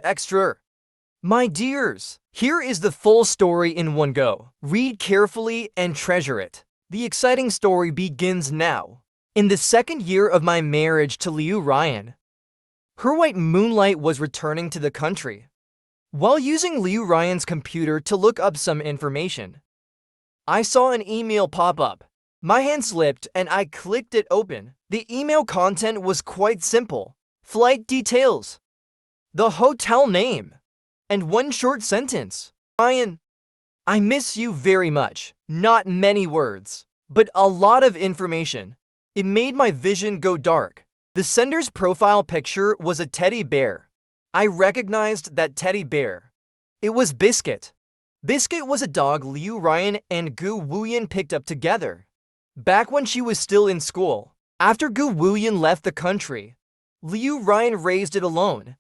extra. My dears, here is the full story in one go. Read carefully and treasure it. The exciting story begins now. In the second year of my marriage to Liu Ryan, her white moonlight was returning to the country. While using Liu Ryan's computer to look up some information, I saw an email pop up. My hand slipped and I clicked it open. The email content was quite simple. Flight details, the hotel name, and one short sentence. Ryan, I miss you very much. Not many words, but a lot of information. It made my vision go dark. The sender's profile picture was a teddy bear. I recognized that teddy bear. It was Biscuit. Biscuit was a dog Liu Ryan and Gu Wuyan picked up together back when she was still in school. After Gu Wuyan left the country, Liu Ryan raised it alone.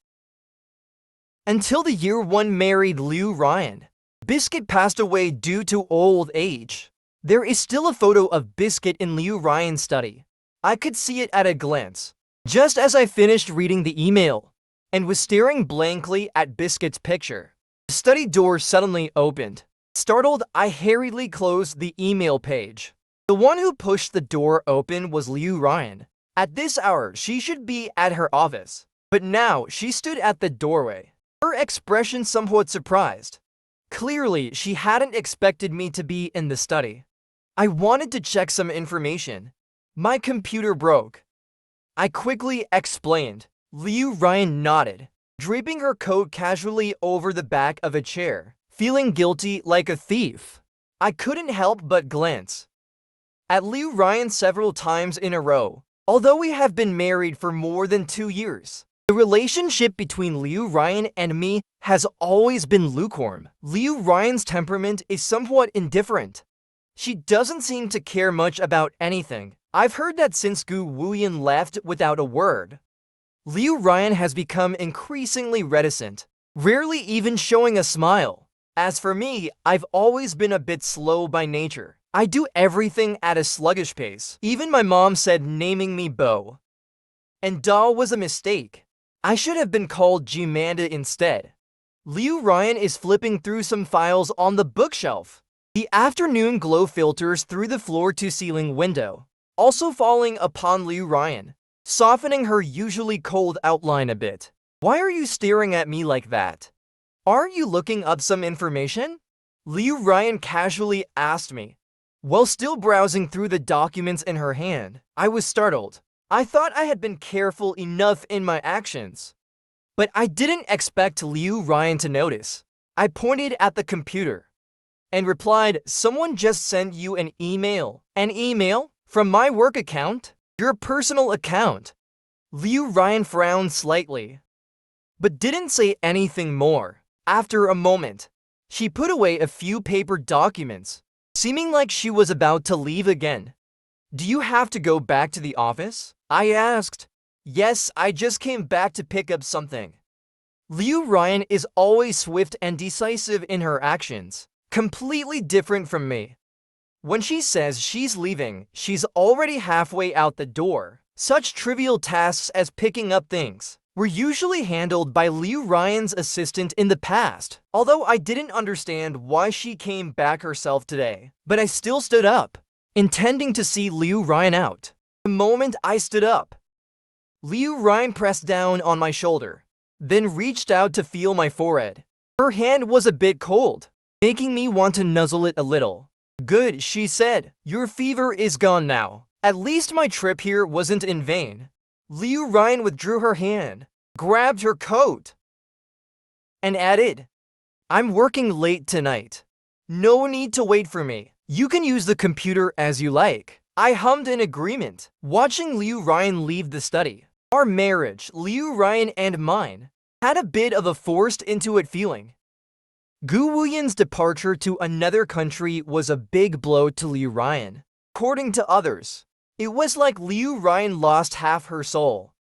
Until the year one married Liu Ryan, Biscuit passed away due to old age. There is still a photo of Biscuit in Liu Ryan's study. I could see it at a glance. Just as I finished reading the email and was staring blankly at Biscuit's picture, the study door suddenly opened. Startled, I hurriedly closed the email page. The one who pushed the door open was Liu Ryan. At this hour, she should be at her office, but now she stood at the doorway, her expression somewhat surprised. Clearly, she hadn't expected me to be in the study. I wanted to check some information. My computer broke. I quickly explained. Liu Ryan nodded, draping her coat casually over the back of a chair, feeling guilty like a thief. I couldn't help but glance at Liu Ryan several times in a row. Although we have been married for more than 2 years, the relationship between Liu Ryan and me has always been lukewarm. Liu Ryan's temperament is somewhat indifferent. She doesn't seem to care much about anything. I've heard that since Gu Wuyan left without a word, Liu Ryan has become increasingly reticent, rarely even showing a smile. As for me, I've always been a bit slow by nature. I do everything at a sluggish pace. Even my mom said naming me Bo and Da was a mistake. I should have been called Jimanda instead. Liu Ryan is flipping through some files on the bookshelf. The afternoon glow filters through the floor-to-ceiling window, also falling upon Liu Ryan, softening her usually cold outline a bit. Why are you staring at me like that? Aren't you looking up some information? Liu Ryan casually asked me. While still browsing through the documents in her hand, I was startled. I thought I had been careful enough in my actions, but I didn't expect Liu Ryan to notice. I pointed at the computer and replied, "Someone just sent you an email." "An email? From my work account? Your personal account?" Liu Ryan frowned slightly, but didn't say anything more. After a moment, she put away a few paper documents, seeming like she was about to leave again. "Do you have to go back to the office?" I asked. "Yes, I just came back to pick up something." Liu Ryan is always swift and decisive in her actions, completely different from me. When she says she's leaving, she's already halfway out the door. Such trivial tasks as picking up things were usually handled by Liu Ryan's assistant in the past, although I didn't understand why she came back herself today. But I still stood up, intending to see Liu Ryan out. The moment I stood up, Liu Ryan pressed down on my shoulder, then reached out to feel my forehead. Her hand was a bit cold, making me want to nuzzle it a little. "Good," she said. "Your fever is gone now. At least my trip here wasn't in vain." Liu Ryan withdrew her hand, grabbed her coat, and added, "I'm working late tonight. No need to wait for me. You can use the computer as you like." I hummed in agreement, watching Liu Ryan leave the study. Our marriage, Liu Ryan and mine, had a bit of a forced-into-it feeling. Gu Wuyan's departure to another country was a big blow to Liu Ryan. According to others, it was like Liu Ryan lost half her soul.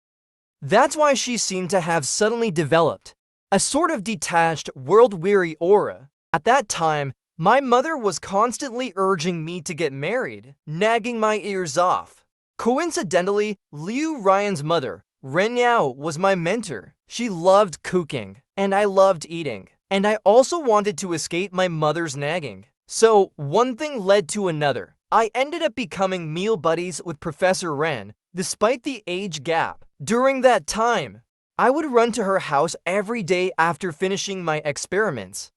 That's why she seemed to have suddenly developed a sort of detached, world-weary aura. At that time, my mother was constantly urging me to get married, nagging my ears off. Coincidentally, Liu Ryan's mother Ren Yao was my mentor. She loved cooking, and I loved eating. And I also wanted to escape my mother's nagging. So, one thing led to another. I ended up becoming meal buddies with Professor Ren, despite the age gap. During that time, I would run to her house every day after finishing my experiments,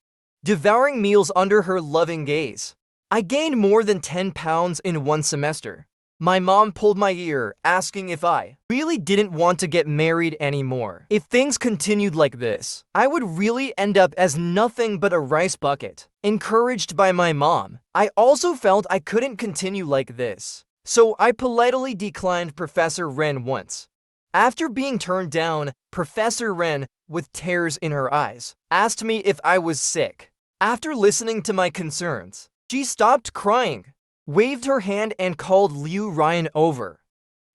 devouring meals under her loving gaze. I gained more than 10 pounds in one semester. My mom pulled my ear, asking if I really didn't want to get married anymore. If things continued like this, I would really end up as nothing but a rice bucket. Encouraged by my mom, I also felt I couldn't continue like this. So I politely declined Professor Ren once. After being turned down, Professor Ren, with tears in her eyes, asked me if I was sick. After listening to my concerns, she stopped crying, waved her hand and called Liu Ryan over,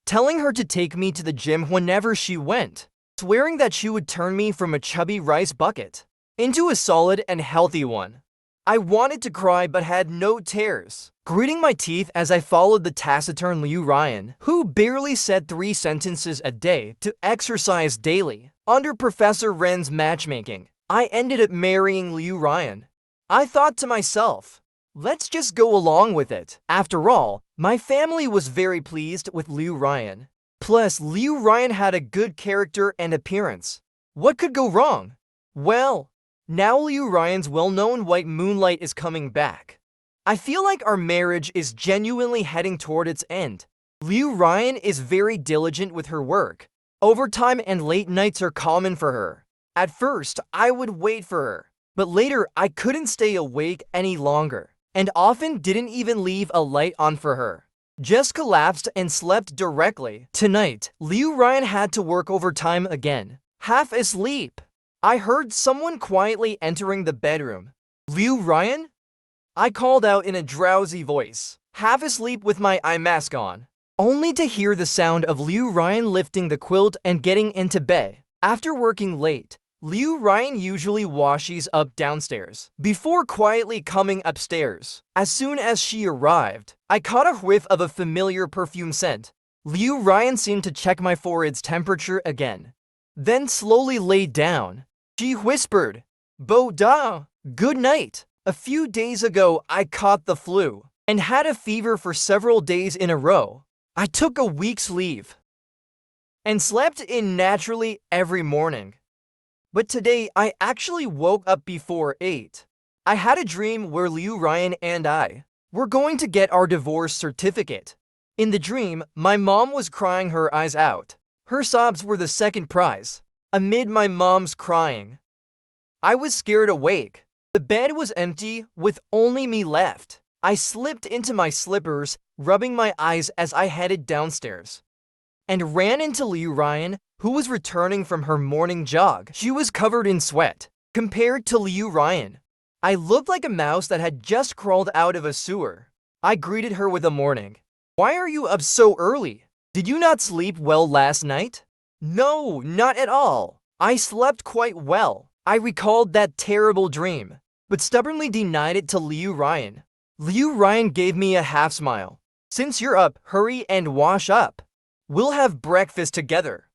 telling her to take me to the gym whenever she went, swearing that she would turn me from a chubby rice bucket into a solid and healthy one. I wanted to cry but had no tears, gritting my teeth as I followed the taciturn Liu Ryan, who barely said 3 sentences a day, to exercise daily. Under Professor Ren's matchmaking, I ended up marrying Liu Ryan. I thought to myself, let's just go along with it. After all, my family was very pleased with Liu Ryan. Plus, Liu Ryan had a good character and appearance. What could go wrong? Well, now Liu Ryan's well-known white moonlight is coming back. I feel like our marriage is genuinely heading toward its end. Liu Ryan is very diligent with her work. Overtime and late nights are common for her. At first, I would wait for her, but later I couldn't stay awake any longer, and often didn't even leave a light on for her. Just collapsed and slept directly. Tonight, Liu Ryan had to work overtime again, half asleep. I heard someone quietly entering the bedroom. Liu Ryan? I called out in a drowsy voice, half asleep with my eye mask on, only to hear the sound of Liu Ryan lifting the quilt and getting into bed. After working late, Liu Ryan usually washes up downstairs before quietly coming upstairs. As soon as she arrived, I caught a whiff of a familiar perfume scent. Liu Ryan seemed to check my forehead's temperature again, then slowly lay down. She whispered, "Bo da, good night." A few days ago, I caught the flu and had a fever for several days in a row. I took a week's leave and slept in naturally every morning. But today, I actually woke up before 8. I had a dream where Liu Ryan and I were going to get our divorce certificate. In the dream, my mom was crying her eyes out. Her sobs were the second prize. Amid my mom's crying, I was scared awake. The bed was empty, with only me left. I slipped into my slippers, rubbing my eyes as I headed downstairs, and ran into Liu Ryan, who was returning from her morning jog. She was covered in sweat. Compared to Liu Ryan, I looked like a mouse that had just crawled out of a sewer. I greeted her with a morning. "Why are you up so early? Did you not sleep well last night?" "No, not at all. I slept quite well." I recalled that terrible dream, but stubbornly denied it to Liu Ryan. Liu Ryan gave me a half smile. "Since you're up, hurry and wash up. We'll have breakfast together."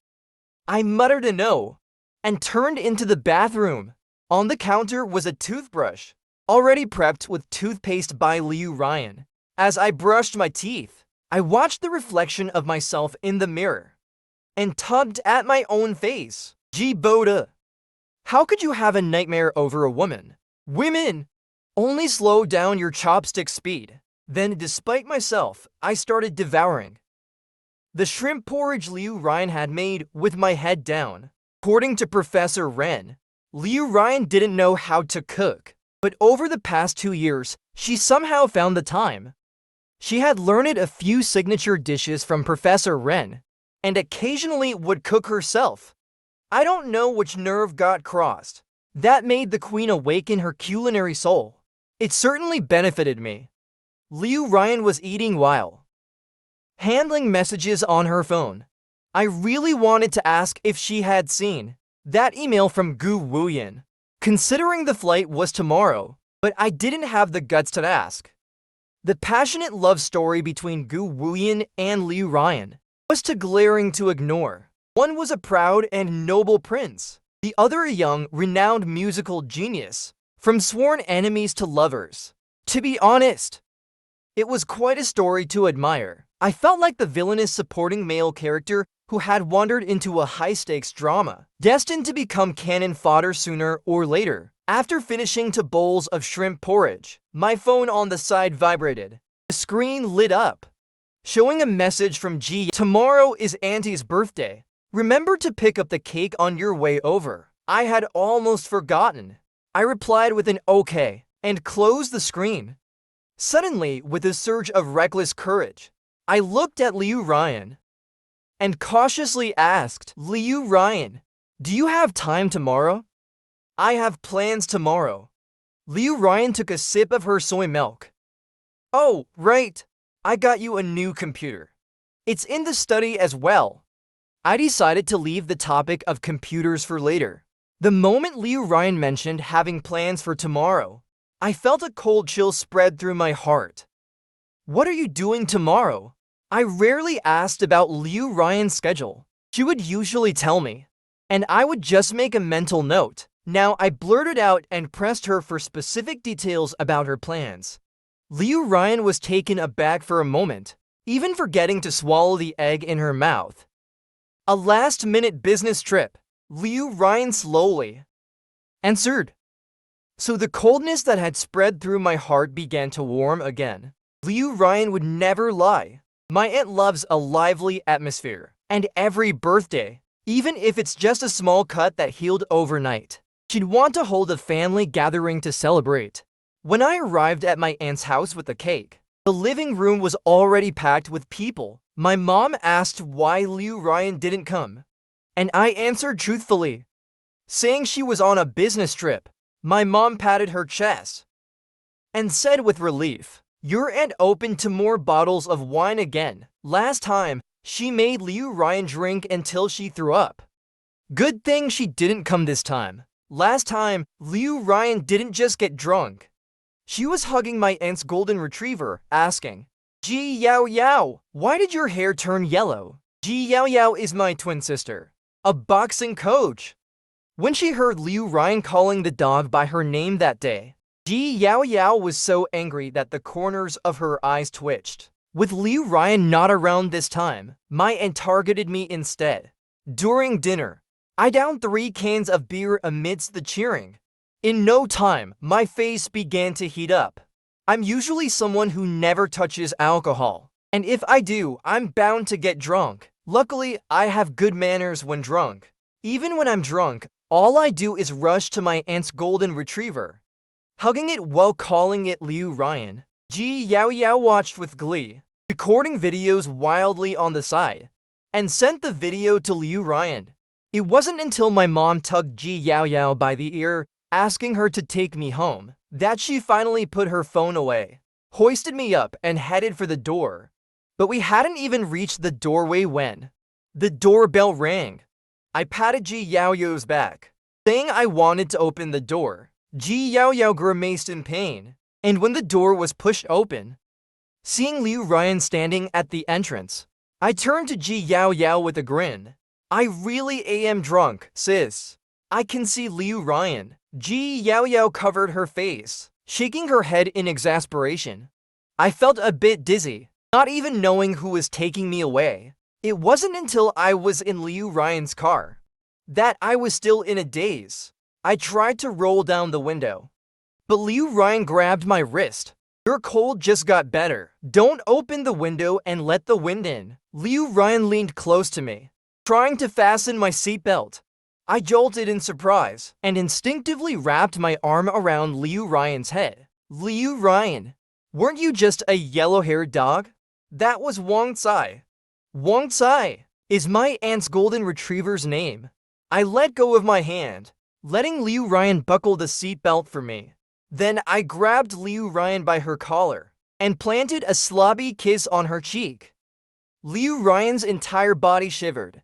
I muttered a no and turned into the bathroom. On the counter was a toothbrush, already prepped with toothpaste by Liu Ryan. As I brushed my teeth, I watched the reflection of myself in the mirror and tugged at my own face. Gee Boda, how could you have a nightmare over a woman? Women! Only slow down your chopstick speed. Then, despite myself, I started devouring the shrimp porridge Liu Ryan had made with my head down. According to Professor Ren, Liu Ryan didn't know how to cook, but over the past 2 years, she somehow found the time. She had learned a few signature dishes from Professor Ren, and occasionally would cook herself. I don't know which nerve got crossed that made the queen awaken her culinary soul. It certainly benefited me. Liu Ryan was eating while handling messages on her phone. I really wanted to ask if she had seen that email from Gu Wuyan, considering the flight was tomorrow, but I didn't have the guts to ask. The passionate love story between Gu Wuyan and Liu Ryan was too glaring to ignore. One was a proud and noble prince, the other a young, renowned musical genius. From sworn enemies to lovers. To be honest, it was quite a story to admire. I felt like the villainous supporting male character who had wandered into a high-stakes drama, destined to become cannon fodder sooner or later. After finishing 2 bowls of shrimp porridge, my phone on the side vibrated. The screen lit up, showing a message from G. Tomorrow is Auntie's birthday. Remember to pick up the cake on your way over. I had almost forgotten. I replied with an okay and closed the screen. Suddenly, with a surge of reckless courage, I looked at Liu Ryan and cautiously asked, Liu Ryan, do you have time tomorrow? I have plans tomorrow. Liu Ryan took a sip of her soy milk. Oh, right. I got you a new computer. It's in the study as well. I decided to leave the topic of computers for later. The moment Liu Ryan mentioned having plans for tomorrow, I felt a cold chill spread through my heart. What are you doing tomorrow? I rarely asked about Liu Ryan's schedule. She would usually tell me, and I would just make a mental note. Now I blurted out and pressed her for specific details about her plans. Liu Ryan was taken aback for a moment, even forgetting to swallow the egg in her mouth. A last-minute business trip, Liu Ryan slowly answered. So the coldness that had spread through my heart began to warm again. Liu Ryan would never lie. My aunt loves a lively atmosphere, and every birthday, even if it's just a small cut that healed overnight, she'd want to hold a family gathering to celebrate. When I arrived at my aunt's house with the cake, the living room was already packed with people. My mom asked why Liu Ryan didn't come, and I answered truthfully, saying she was on a business trip. My mom patted her chest and said with relief, your aunt opened 2 more bottles of wine again. Last time, she made Liu Ryan drink until she threw up. Good thing she didn't come this time. Last time, Liu Ryan didn't just get drunk. She was hugging my aunt's golden retriever, asking, Ji Yao Yao, why did your hair turn yellow? Ji Yao Yao is my twin sister, a boxing coach. When she heard Liu Ryan calling the dog by her name that day, Ji Yao Yao was so angry that the corners of her eyes twitched. With Liu Ryan not around this time, my aunt targeted me instead. During dinner, I downed 3 cans of beer amidst the cheering. In no time, my face began to heat up. I'm usually someone who never touches alcohol, and if I do, I'm bound to get drunk. Luckily, I have good manners when drunk. Even when I'm drunk, all I do is rush to my aunt's golden retriever, hugging it while calling it Liu Ryan. Ji Yao Yao watched with glee, recording videos wildly on the side, and sent the video to Liu Ryan. It wasn't until my mom tugged Ji Yao Yao by the ear, asking her to take me home, that she finally put her phone away, hoisted me up, and headed for the door. But we hadn't even reached the doorway when the doorbell rang. I patted Ji Yao Yao's back, saying I wanted to open the door. Ji Yao Yao grimaced in pain, and when the door was pushed open, seeing Liu Ryan standing at the entrance, I turned to Ji Yao Yao with a grin. I really am drunk, sis. I can see Liu Ryan. Ji Yao Yao covered her face, shaking her head in exasperation. I felt a bit dizzy, not even knowing who was taking me away. It wasn't until I was in Liu Ryan's car that I was still in a daze. I tried to roll down the window, but Liu Ryan grabbed my wrist. Your cold just got better. Don't open the window and let the wind in. Liu Ryan leaned close to me, trying to fasten my seatbelt. I jolted in surprise and instinctively wrapped my arm around Liu Ryan's head. Liu Ryan, weren't you just a yellow-haired dog? That was Wang Tsai. Wang Tsai is my aunt's golden retriever's name. I let go of my hand, letting Liu Ryan buckle the seatbelt for me. Then I grabbed Liu Ryan by her collar and planted a slobby kiss on her cheek. Liu Ryan's entire body shivered,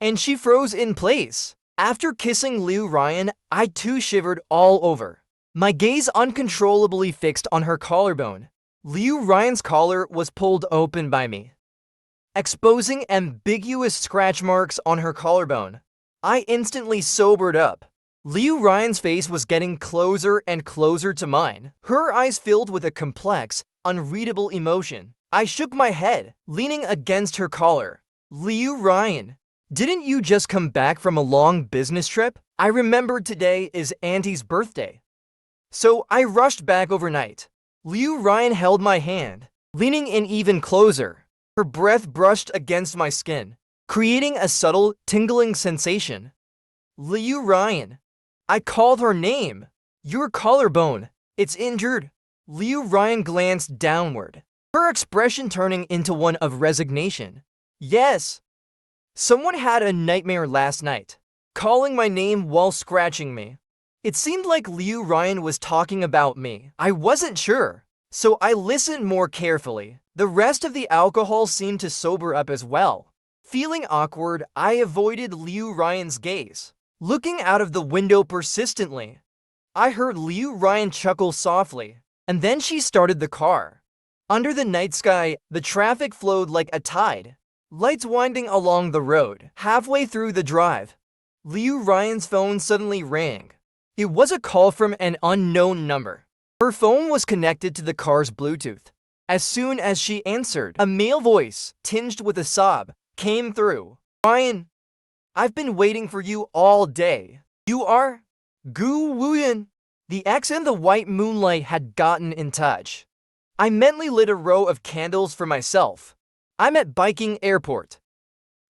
and she froze in place. After kissing Liu Ryan, I too shivered all over, my gaze uncontrollably fixed on her collarbone. Liu Ryan's collar was pulled open by me, exposing ambiguous scratch marks on her collarbone. I instantly sobered up. Liu Ryan's face was getting closer and closer to mine, her eyes filled with a complex, unreadable emotion. I shook my head, leaning against her collar. Liu Ryan, didn't you just come back from a long business trip? I remembered today is Auntie's birthday. So I rushed back overnight. Liu Ryan held my hand, leaning in even closer. Her breath brushed against my skin, creating a subtle, tingling sensation. Liu Ryan. I called her name. Your collarbone. It's injured. Liu Ryan glanced downward, her expression turning into one of resignation. Yes. Someone had a nightmare last night, calling my name while scratching me. It seemed like Liu Ryan was talking about me. I wasn't sure, so I listened more carefully. The rest of the alcohol seemed to sober up as well. Feeling awkward, I avoided Liu Ryan's gaze, looking out of the window persistently. I heard Liu Ryan chuckle softly, and then she started the car. Under the night sky, the traffic flowed like a tide, lights winding along the road. Halfway through the drive, Liu Ryan's phone suddenly rang. It was a call from an unknown number. Her phone was connected to the car's Bluetooth. As soon as she answered, a male voice, tinged with a sob, came through. Ryan, I've been waiting for you all day. You are? Gu Wuyan. The X and the white moonlight had gotten in touch. I mentally lit a row of candles for myself. I'm at Biking Airport.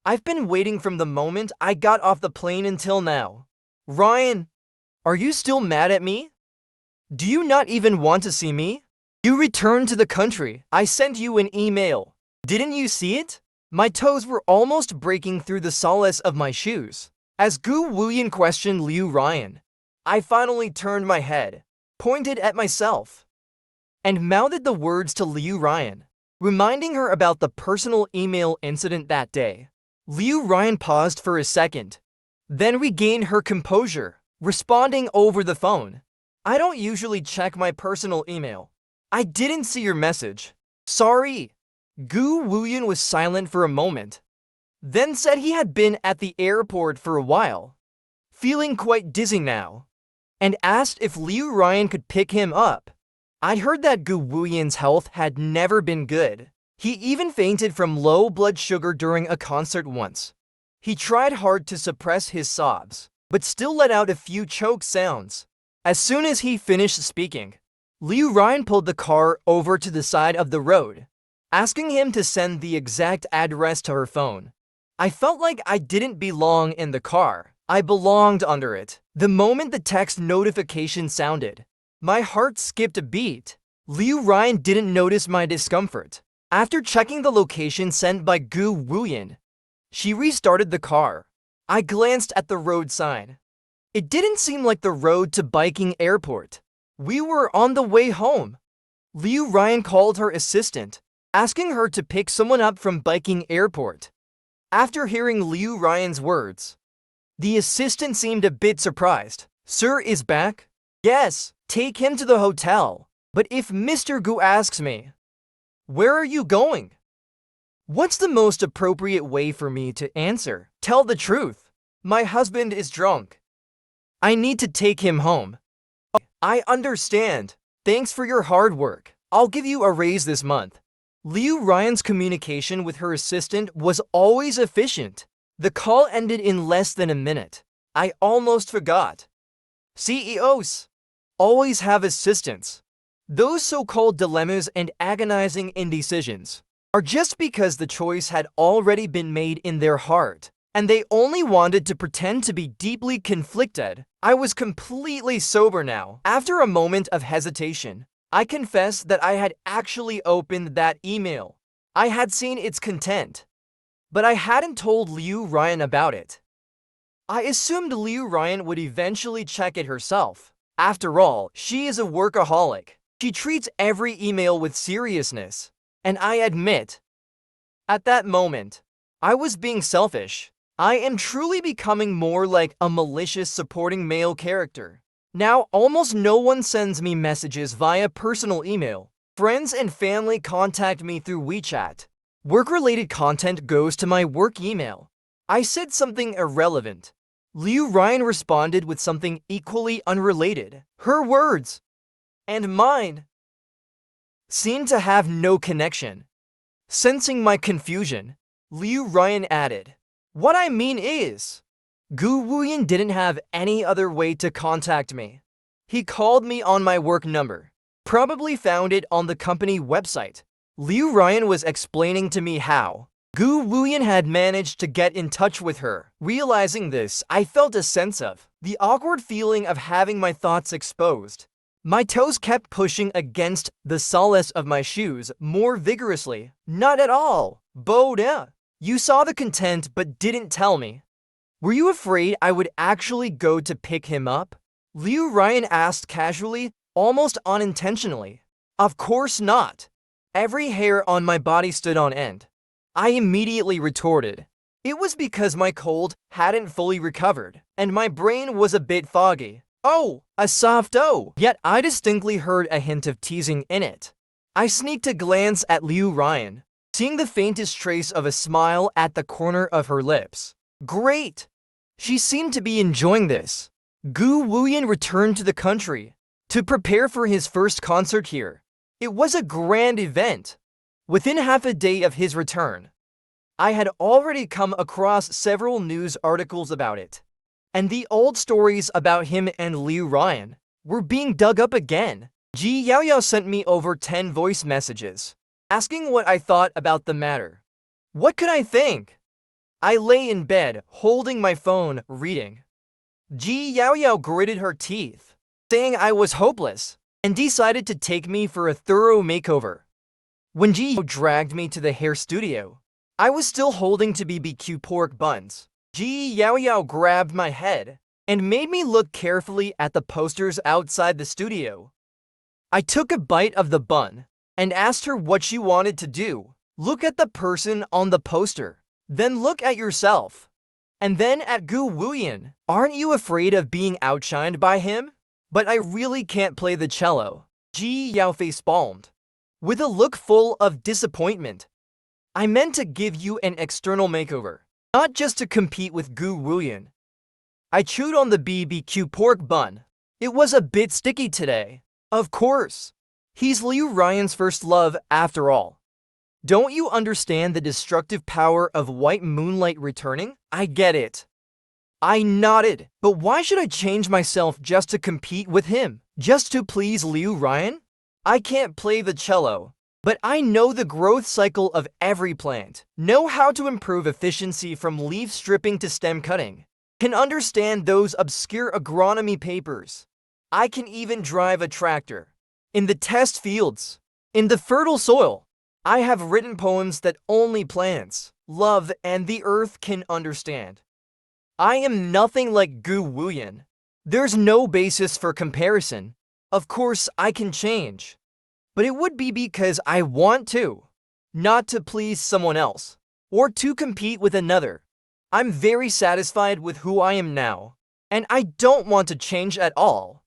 I've been waiting from the moment I got off the plane until now. Ryan, are you still mad at me? Do you not even want to see me? You returned to the country. I sent you an email. Didn't you see it? My toes were almost breaking through the soles of my shoes. As Gu Wuyan questioned Liu Ryan, I finally turned my head, pointed at myself, and mouthed the words to Liu Ryan, reminding her about the personal email incident that day. Liu Ryan paused for a second, then regained her composure, responding over the phone. I don't usually check my personal email. I didn't see your message. Sorry. Gu Wuyan was silent for a moment, then said he had been at the airport for a while, feeling quite dizzy now, and asked if Liu Ryan could pick him up. I'd heard that Gu Wuyan's health had never been good. He even fainted from low blood sugar during a concert once. He tried hard to suppress his sobs, but still let out a few choke sounds. As soon as he finished speaking, Liu Ryan pulled the car over to the side of the road, asking him to send the exact address to her phone. I felt like I didn't belong in the car. I belonged under it. The moment the text notification sounded, my heart skipped a beat. Liu Ryan didn't notice my discomfort. After checking the location sent by Gu Wuyan, she restarted the car. I glanced at the road sign. It didn't seem like the road to Biking Airport. We were on the way home. Liu Ryan called her assistant, asking her to pick someone up from Biking Airport. After hearing Liu Ryan's words, the assistant seemed a bit surprised. Sir is back? Yes, take him to the hotel. But if Mr. Gu asks me, where are you going? What's the most appropriate way for me to answer? Tell the truth. My husband is drunk. I need to take him home. I understand. Thanks for your hard work. I'll give you a raise this month. Liu Ryan's communication with her assistant was always efficient. The call ended in less than a minute. I almost forgot. CEOs always have assistants. Those so-called dilemmas and agonizing indecisions are just because the choice had already been made in their heart, and they only wanted to pretend to be deeply conflicted. I was completely sober now. After a moment of hesitation, I confessed that I had actually opened that email. I had seen its content, but I hadn't told Liu Ryan about it. I assumed Liu Ryan would eventually check it herself. After all, she is a workaholic. She treats every email with seriousness. And I admit, at that moment, I was being selfish. I am truly becoming more like a malicious supporting male character. Now, almost no one sends me messages via personal email. Friends and family contact me through WeChat. Work-related content goes to my work email. I said something irrelevant. Liu Ryan responded with something equally unrelated. Her words and mine seemed to have no connection. Sensing my confusion, Liu Ryan added, "What I mean is, Gu Wuyan didn't have any other way to contact me. He called me on my work number. Probably found it on the company website." Liu Ryan was explaining to me how Gu Wuyan had managed to get in touch with her. Realizing this, I felt a sense of the awkward feeling of having my thoughts exposed. My toes kept pushing against the soles of my shoes more vigorously. "Not at all, Boda. You saw the content but didn't tell me. Were you afraid I would actually go to pick him up?" Liu Ryan asked casually, almost unintentionally. Of course not. Every hair on my body stood on end. I immediately retorted. It was because my cold hadn't fully recovered, and my brain was a bit foggy. "Oh, a soft O." Yet I distinctly heard a hint of teasing in it. I sneaked a glance at Liu Ryan, seeing the faintest trace of a smile at the corner of her lips. Great! She seemed to be enjoying this. Gu Wuyan returned to the country to prepare for his first concert here. It was a grand event. Within half a day of his return, I had already come across several news articles about it, and the old stories about him and Liu Ryan were being dug up again. Ji Yaoyao sent me over 10 voice messages, asking what I thought about the matter. What could I think? I lay in bed, holding my phone, reading. Ji Yaoyao gritted her teeth, saying I was hopeless, and decided to take me for a thorough makeover. When Ji dragged me to the hair studio, I was still holding to BBQ pork buns. Ji Yaoyao grabbed my head and made me look carefully at the posters outside the studio. I took a bite of the bun and asked her what she wanted to do. Look at the person on the poster. Then look at yourself. And then at Gu Wuyan. Aren't you afraid of being outshined by him? But I really can't play the cello. Ji Yao face-palmed, with a look full of disappointment. I meant to give you an external makeover, not just to compete with Gu Wuyan. I chewed on the BBQ pork bun. It was a bit sticky today. Of course. He's Liu Ryan's first love after all. Don't you understand the destructive power of white moonlight returning? I get it. I nodded. But why should I change myself just to compete with him? Just to please Liu Ryan? I can't play the cello, but I know the growth cycle of every plant, know how to improve efficiency from leaf stripping to stem cutting, can understand those obscure agronomy papers. I can even drive a tractor. In the test fields, in the fertile soil, I have written poems that only plants, love, and the earth can understand. I am nothing like Gu Wuyan. There's no basis for comparison. Of course, I can change. But it would be because I want to, not to please someone else, or to compete with another. I'm very satisfied with who I am now, and I don't want to change at all.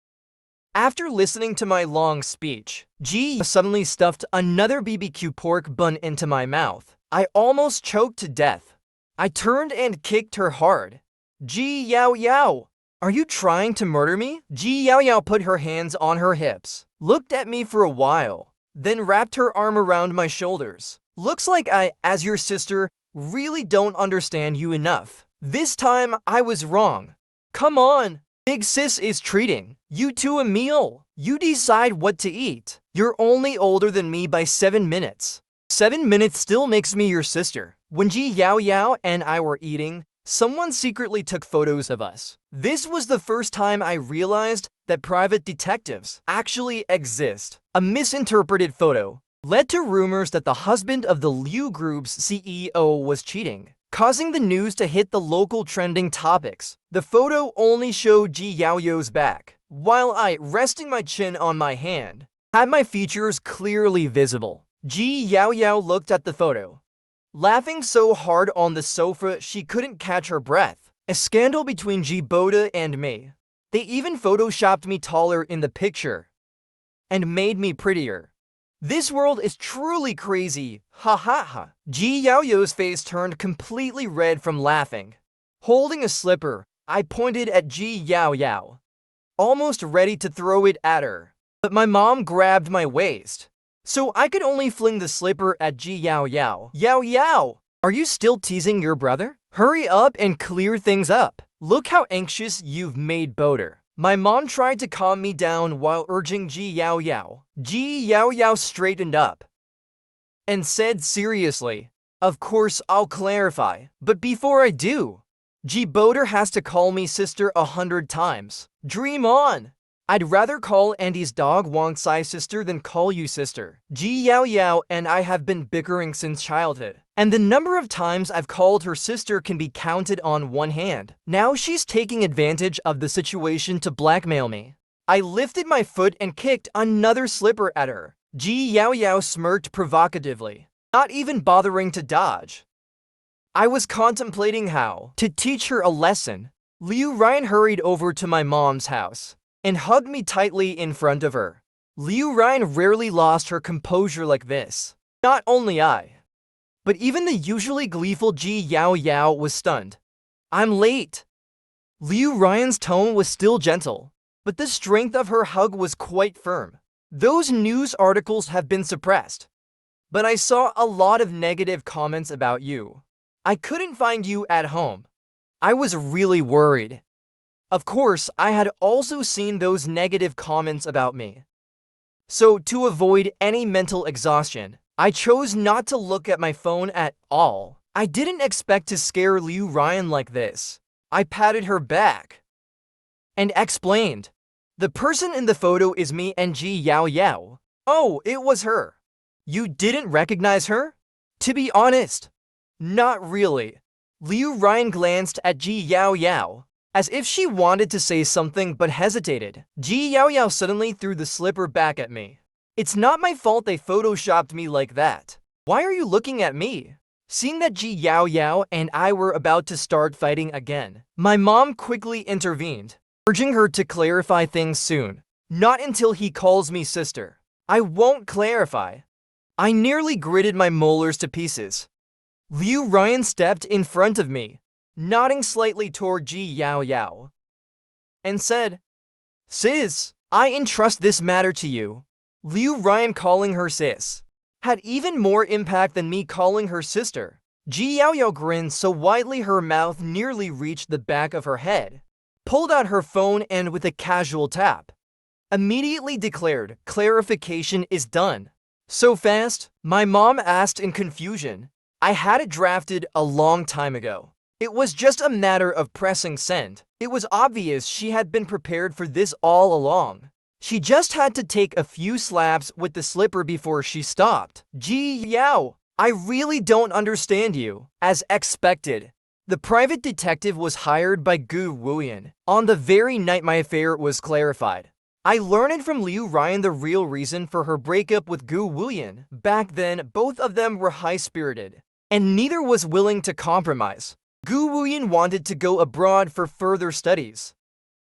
After listening to my long speech, Ji suddenly stuffed another BBQ pork bun into my mouth. I almost choked to death. I turned and kicked her hard. Ji Yaoyao, are you trying to murder me? Ji Yaoyao put her hands on her hips, looked at me for a while, then wrapped her arm around my shoulders. Looks like I, as your sister, really don't understand you enough. This time I was wrong. Come on. Big sis is treating you to a meal. You decide what to eat. You're only older than me by 7 minutes. 7 minutes still makes me your sister. When Ji Yaoyao and I were eating, someone secretly took photos of us. This was the first time I realized that private detectives actually exist. A misinterpreted photo led to rumors that the husband of the Liu Group's CEO was cheating, causing the news to hit the local trending topics. The photo only showed Ji Yaoyao's back, while I, resting my chin on my hand, had my features clearly visible. Ji Yaoyao looked at the photo, laughing so hard on the sofa she couldn't catch her breath. A scandal between Ji Boda and me. They even photoshopped me taller in the picture and made me prettier. This world is truly crazy. Ha ha ha. Ji Yaoyao's face turned completely red from laughing. Holding a slipper, I pointed at Ji Yaoyao, almost ready to throw it at her. But my mom grabbed my waist, so I could only fling the slipper at Ji Yaoyao. Yao Yao! Are you still teasing your brother? Hurry up and clear things up. Look how anxious you've made Boater. My mom tried to calm me down while urging Ji Yaoyao. Ji Yaoyao straightened up and said seriously, "Of course I'll clarify, but before I do, Ji Boater has to call me sister 100 times. Dream on! I'd rather call Andy's dog Wang Sai sister than call you sister. Ji Yaoyao and I have been bickering since childhood, and the number of times I've called her sister can be counted on one hand. Now she's taking advantage of the situation to blackmail me." I lifted my foot and kicked another slipper at her. Ji Yaoyao smirked provocatively, not even bothering to dodge. I was contemplating how to teach her a lesson. Liu Ryan hurried over to my mom's house and hugged me tightly in front of her. Liu Ryan rarely lost her composure like this. Not only I, but even the usually gleeful Ji Yaoyao was stunned. "I'm late." Liu Ryan's tone was still gentle, but the strength of her hug was quite firm. "Those news articles have been suppressed, but I saw a lot of negative comments about you. I couldn't find you at home. I was really worried." Of course, I had also seen those negative comments about me. So, to avoid any mental exhaustion, I chose not to look at my phone at all. I didn't expect to scare Liu Ryan like this. I patted her back and explained, "The person in the photo is me and Ji Yaoyao." "Oh, it was her. You didn't recognize her?" "To be honest, not really." Liu Ryan glanced at Ji Yaoyao, as if she wanted to say something but hesitated. Ji Yaoyao suddenly threw the slipper back at me. "It's not my fault they photoshopped me like that. Why are you looking at me?" Seeing that Ji Yaoyao and I were about to start fighting again, my mom quickly intervened, urging her to clarify things soon. "Not until he calls me sister." "I won't clarify." I nearly gritted my molars to pieces. Liu Ryan stepped in front of me, nodding slightly toward Ji Yaoyao, and said, "Sis, I entrust this matter to you." Liu Ryan calling her sis had even more impact than me calling her sister. Ji Yaoyao grinned so widely her mouth nearly reached the back of her head, pulled out her phone and with a casual tap, immediately declared, "Clarification is done." "So fast?" my mom asked in confusion. "I had it drafted a long time ago. It was just a matter of pressing send." It was obvious she had been prepared for this all along. She just had to take a few slaps with the slipper before she stopped. "Ji Yao, I really don't understand you." As expected, the private detective was hired by Gu Wuyan on the very night my affair was clarified. I learned from Liu Ryan the real reason for her breakup with Gu Wuyan. Back then, both of them were high-spirited, and neither was willing to compromise. Gu Wuyan wanted to go abroad for further studies,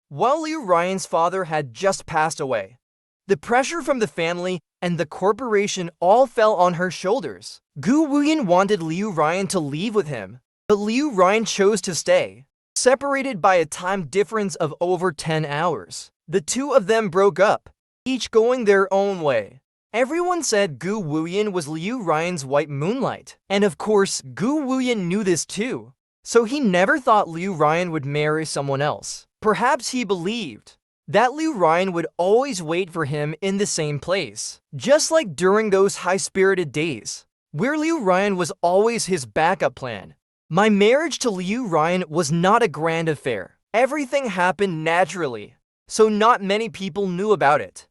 while Liu Ryan's father had just passed away. The pressure from the family and the corporation all fell on her shoulders. Gu Wuyan wanted Liu Ryan to leave with him, but Liu Ryan chose to stay, separated by a time difference of over 10 hours. The two of them broke up, each going their own way. Everyone said Gu Wuyan was Liu Ryan's white moonlight, and of course, Gu Wuyan knew this too. So he never thought Liu Ryan would marry someone else. Perhaps he believed that Liu Ryan would always wait for him in the same place, just like during those high-spirited days, where Liu Ryan was always his backup plan. My marriage to Liu Ryan was not a grand affair. Everything happened naturally, so not many people knew about it,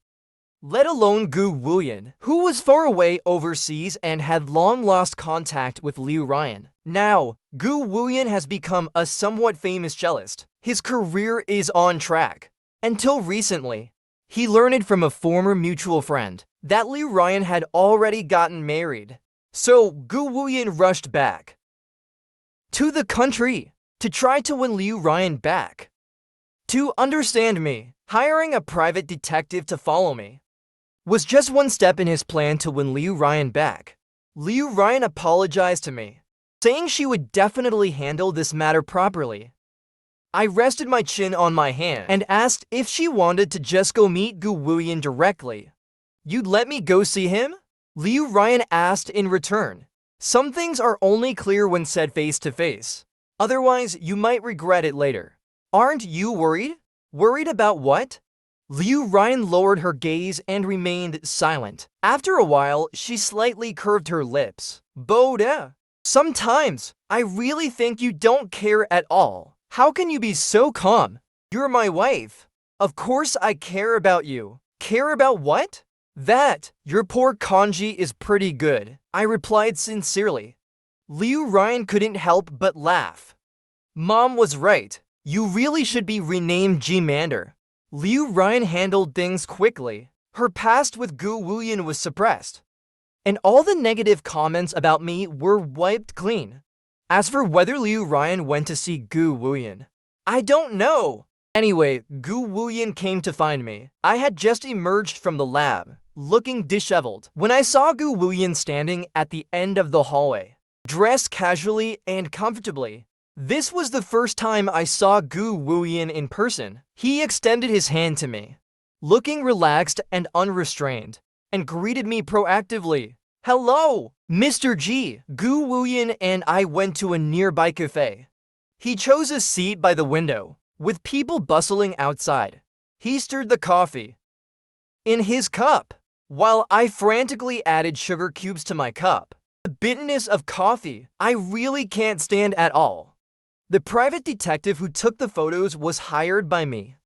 let alone Gu Wuyan, who was far away overseas and had long lost contact with Liu Ryan. Now, Gu Wuyan has become a somewhat famous cellist. His career is on track. Until recently, he learned from a former mutual friend that Liu Ryan had already gotten married. So, Gu Wuyan rushed back to the country to try to win Liu Ryan back. To understand me, hiring a private detective to follow me. was just one step in his plan to win Liu Ryan back. Liu Ryan apologized to me, saying she would definitely handle this matter properly. I rested my chin on my hand and asked if she wanted to just go meet Gu Wuyan directly. "You'd let me go see him?" Liu Ryan asked in return. "Some things are only clear when said face to face. Otherwise, you might regret it later. Aren't you worried?" "Worried about what?" Liu Ryan lowered her gaze and remained silent. After a while, she slightly curved her lips. "Boda, sometimes I really think you don't care at all. How can you be so calm? You're my wife. Of course I care about you." "Care about what?" "That your poor kanji is pretty good," I replied sincerely. Liu Ryan couldn't help but laugh. "Mom was right. You really should be renamed G-Mander." Liu Ryan handled things quickly. Her past with Gu Wuyan was suppressed, and all the negative comments about me were wiped clean. As for whether Liu Ryan went to see Gu Wuyan, I don't know. Anyway, Gu Wuyan came to find me. I had just emerged from the lab, looking disheveled, when I saw Gu Wuyan standing at the end of the hallway, dressed casually and comfortably. This was the first time I saw Gu Wuyan in person. He extended his hand to me, looking relaxed and unrestrained, and greeted me proactively. "Hello, Mr. G." Gu Wuyan and I went to a nearby cafe. He chose a seat by the window, with people bustling outside. He stirred the coffee in his cup, while I frantically added sugar cubes to my cup. The bitterness of coffee I really can't stand at all. The private detective who took the photos was hired by me.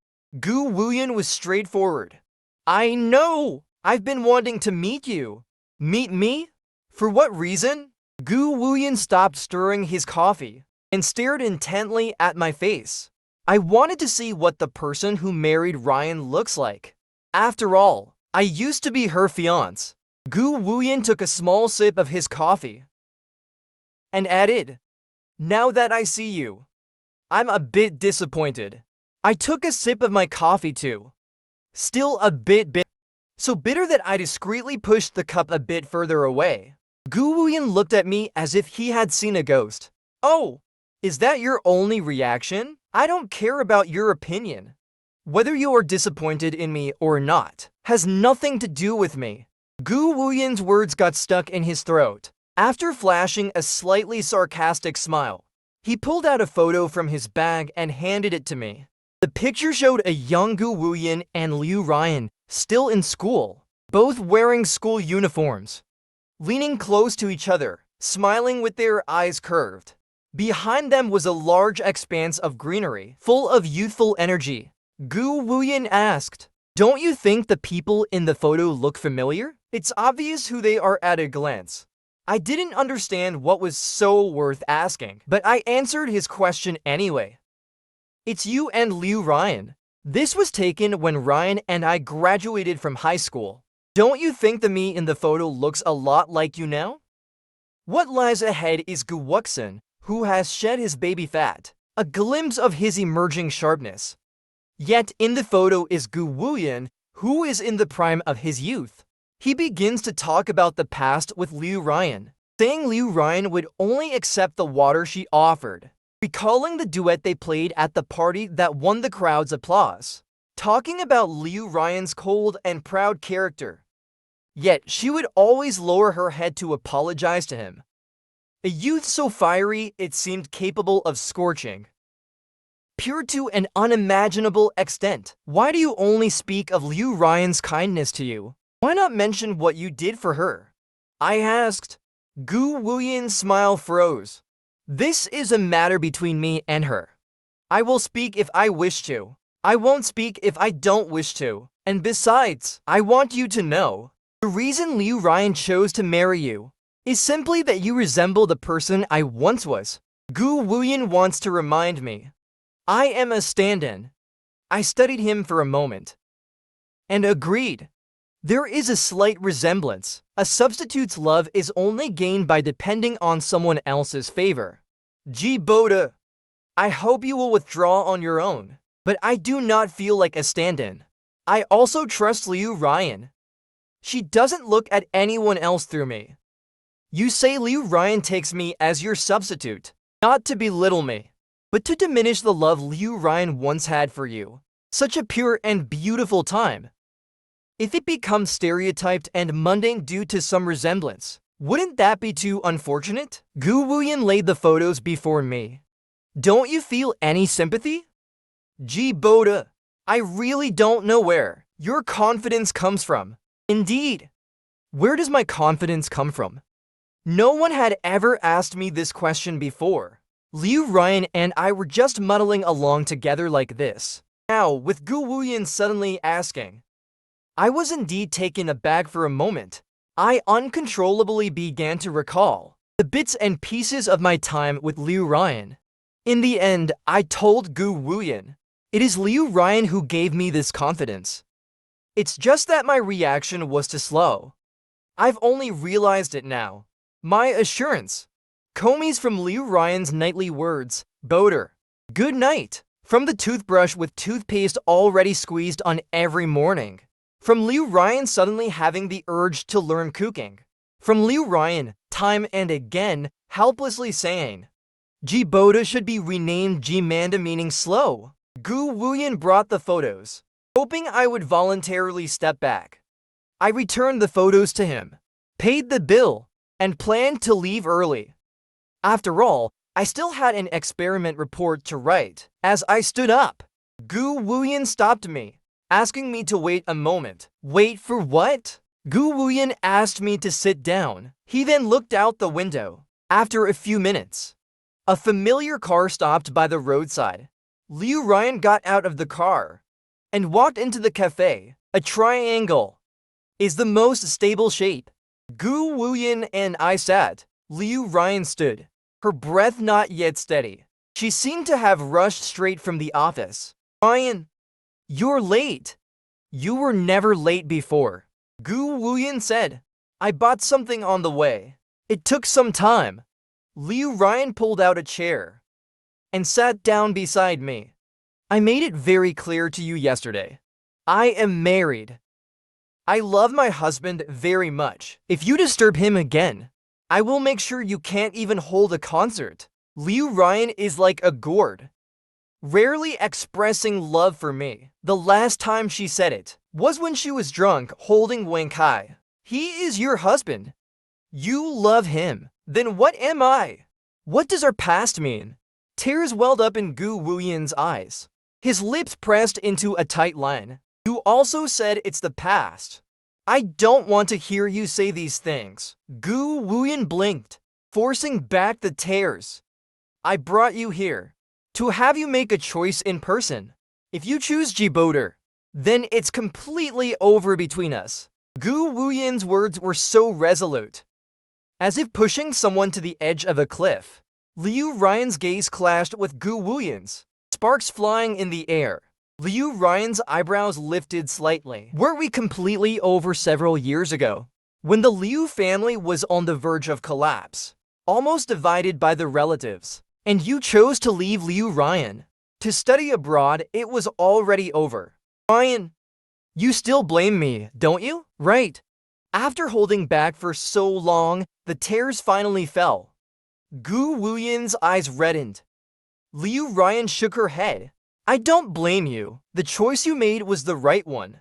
Gu Wuyan was straightforward. "I know! I've been wanting to meet you." "Meet me? For what reason?" Gu Wuyan stopped stirring his coffee and stared intently at my face. "I wanted to see what the person who married Ryan looks like. After all, I used to be her fiancé." Gu Wuyan took a small sip of his coffee and added, "Now that I see you, I'm a bit disappointed." I took a sip of my coffee too, still a bit bitter. So bitter that I discreetly pushed the cup a bit further away. Gu Wuyan looked at me as if he had seen a ghost. "Oh, is that your only reaction? I don't care about your opinion. Whether you are disappointed in me or not has nothing to do with me." Gu Wuyan's words got stuck in his throat. After flashing a slightly sarcastic smile, he pulled out a photo from his bag and handed it to me. The picture showed a young Gu Wuyan and Liu Ryan, still in school, both wearing school uniforms, leaning close to each other, smiling with their eyes curved. Behind them was a large expanse of greenery, full of youthful energy. Gu Wuyan asked, "Don't you think the people in the photo look familiar? It's obvious who they are at a glance." I didn't understand what was so worth asking, but I answered his question anyway. "It's you and Liu Ryan. This was taken when Ryan and I graduated from high school. Don't you think the me in the photo looks a lot like you now?" What lies ahead is Gu Wuxin, who has shed his baby fat, a glimpse of his emerging sharpness. Yet in the photo is Gu Wuyan, who is in the prime of his youth. He begins to talk about the past with Liu Ryan, saying Liu Ryan would only accept the water she offered, recalling the duet they played at the party that won the crowd's applause, talking about Liu Ryan's cold and proud character. Yet she would always lower her head to apologize to him. A youth so fiery it seemed capable of scorching, pure to an unimaginable extent. "Why do you only speak of Liu Ryan's kindness to you? Why not mention what you did for her?" I asked. Gu Wuyan's smile froze. "This is a matter between me and her. I will speak if I wish to. I won't speak if I don't wish to. And besides, I want you to know, the reason Liu Ryan chose to marry you is simply that you resemble the person I once was." Gu Wuyan wants to remind me I am a stand-in. I studied him for a moment and agreed. There is a slight resemblance. A substitute's love is only gained by depending on someone else's favor. "G Boda, I hope you will withdraw on your own, but I do not feel like a stand-in. I also trust Liu Ryan. She doesn't look at anyone else through me. You say Liu Ryan takes me as your substitute, not to belittle me, but to diminish the love Liu Ryan once had for you. Such a pure and beautiful time. If it becomes stereotyped and mundane due to some resemblance, wouldn't that be too unfortunate? Gu Wuyan laid the photos before me. Don't you feel any sympathy? Gee Boda, I really don't know where your confidence comes from. Indeed, where does my confidence come from? No one had ever asked me this question before. Liu Ryan and I were just muddling along together like this. Now, with Gu Wuyan suddenly asking, I was indeed taken aback for a moment. I uncontrollably began to recall the bits and pieces of my time with Liu Ryan. In the end, I told Gu Wuyan, it is Liu Ryan who gave me this confidence. It's just that my reaction was too slow. I've only realized it now. My assurance. Komi's from Liu Ryan's nightly words, Boder. Good night. From the toothbrush with toothpaste already squeezed on every morning. From Liu Ryan suddenly having the urge to learn cooking. From Liu Ryan, time and again, helplessly saying, Ji Boda should be renamed Ji Manda meaning slow. Gu Wuyan brought the photos, hoping I would voluntarily step back. I returned the photos to him, paid the bill, and planned to leave early. After all, I still had an experiment report to write. As I stood up, Gu Wuyan stopped me, asking me to wait a moment. Wait for what? Gu Wuyan asked me to sit down. He then looked out the window. After a few minutes, a familiar car stopped by the roadside. Liu Ryan got out of the car and walked into the cafe. A triangle is the most stable shape. Gu Wuyan and I sat. Liu Ryan stood, her breath not yet steady. She seemed to have rushed straight from the office. Ryan, you're late. You were never late before. Gu Wuyan said. I bought something on the way. It took some time. Liu Ryan pulled out a chair and sat down beside me. I made it very clear to you yesterday. I am married. I love my husband very much. If you disturb him again, I will make sure you can't even hold a concert. Liu Ryan is like a gourd, rarely expressing love for me. The last time she said it was when she was drunk holding Wang Kai. He is your husband. You love him. Then what am I? What does our past mean? Tears welled up in Gu Wuyan's eyes. His lips pressed into a tight line. You also said it's the past. I don't want to hear you say these things. Gu Wuyan blinked, forcing back the tears. I brought you here to have you make a choice in person. If you choose Jiboder, then it's completely over between us. Gu Wuyan's words were so resolute, as if pushing someone to the edge of a cliff. Liu Ryan's gaze clashed with Gu Wuyan's, sparks flying in the air. Liu Ryan's eyebrows lifted slightly. Were we completely over several years ago, when the Liu family was on the verge of collapse, almost divided by the relatives, and you chose to leave Liu Ryan to study abroad? It was already over. Ryan, you still blame me, don't you? Right. After holding back for so long, the tears finally fell. Gu Wuyan's eyes reddened. Liu Ryan shook her head. I don't blame you. The choice you made was the right one.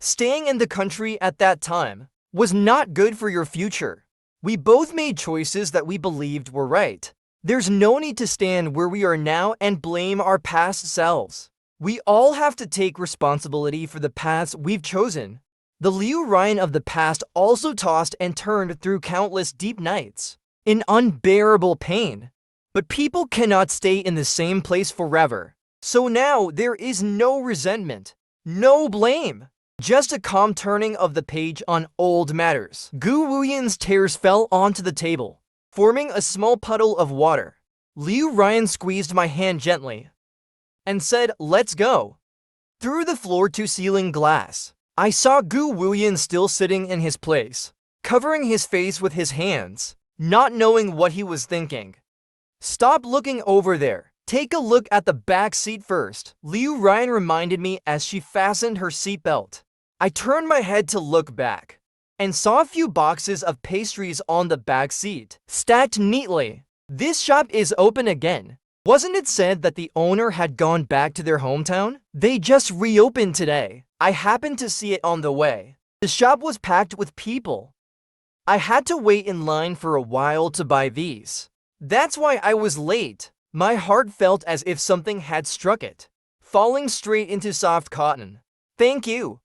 Staying in the country at that time was not good for your future. We both made choices that we believed were right. There's no need to stand where we are now and blame our past selves. We all have to take responsibility for the paths we've chosen. The Liu Ryan of the past also tossed and turned through countless deep nights in unbearable pain. But people cannot stay in the same place forever. So now there is no resentment, no blame, just a calm turning of the page on old matters. Gu Wuyan's tears fell onto the table, forming a small puddle of water. Liu Ryan squeezed my hand gently and said, let's go. Through the floor-to-ceiling glass, I saw Gu Wuyan still sitting in his place, covering his face with his hands, not knowing what he was thinking. Stop looking over there. Take a look at the back seat first, Liu Ryan reminded me as she fastened her seatbelt. I turned my head to look back and saw a few boxes of pastries on the back seat, stacked neatly. This shop is open again. Wasn't it said that the owner had gone back to their hometown? They just reopened today. I happened to see it on the way. The shop was packed with people. I had to wait in line for a while to buy these. That's why I was late. My heart felt as if something had struck it, falling straight into soft cotton. Thank you,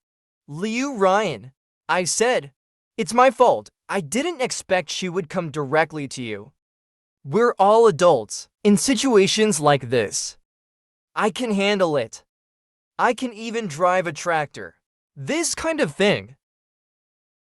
Liu Ryan, I said. It's my fault. I didn't expect she would come directly to you. We're all adults in situations like this. I can handle it. I can even drive a tractor. This kind of thing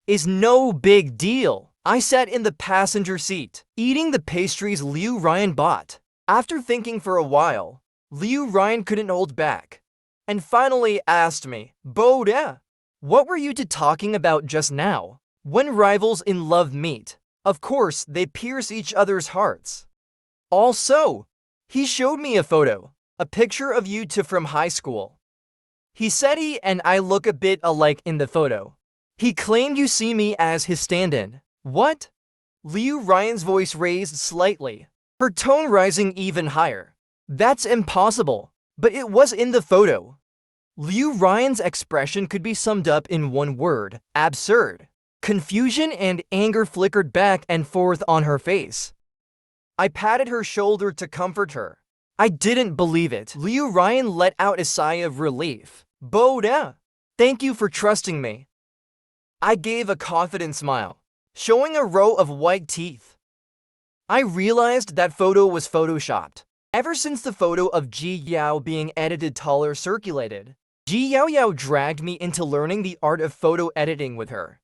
is no big deal. I sat in the passenger seat, eating the pastries Liu Ryan bought. After thinking for a while, Liu Ryan couldn't hold back, and finally asked me, Boda, what were you two talking about just now? When rivals in love meet, of course they pierce each other's hearts. Also, he showed me a photo, a picture of you two from high school. He said he and I look a bit alike in the photo. He claimed you see me as his stand-in. What? Liu Ryan's voice raised slightly, her tone rising even higher. That's impossible, but it was in the photo. Liu Ryan's expression could be summed up in one word: absurd. Confusion and anger flickered back and forth on her face. I patted her shoulder to comfort her. I didn't believe it. Liu Ryan let out a sigh of relief. Boda, thank you for trusting me. I gave a confident smile, showing a row of white teeth. I realized that photo was photoshopped. Ever since the photo of Ji Yao being edited taller circulated, Ji Yao dragged me into learning the art of photo editing with her.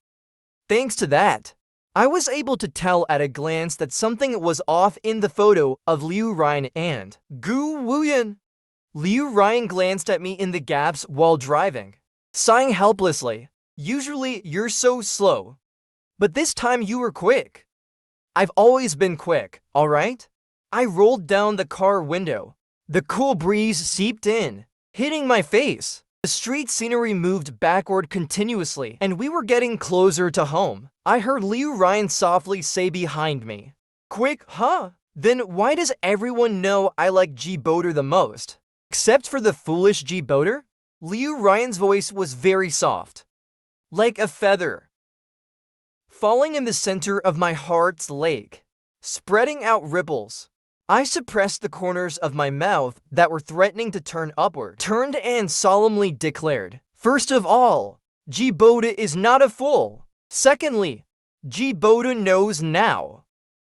Thanks to that, I was able to tell at a glance that something was off in the photo of Liu Ryan and Gu Wuyan. Liu Ryan glanced at me in the gaps while driving, sighing helplessly. Usually you're so slow, but this time you were quick. I've always been quick, alright? I rolled down the car window. The cool breeze seeped in, hitting my face. The street scenery moved backward continuously, and we were getting closer to home. I heard Liu Ryan softly say behind me, Quick, huh? Then why does everyone know I like G Boater the most? Except for the foolish G Boater? Liu Ryan's voice was very soft, like a feather, falling in the center of my heart's lake, spreading out ripples. I suppressed the corners of my mouth that were threatening to turn upward, turned and solemnly declared, First of all, G Boda is not a fool. Secondly, G Boda knows now.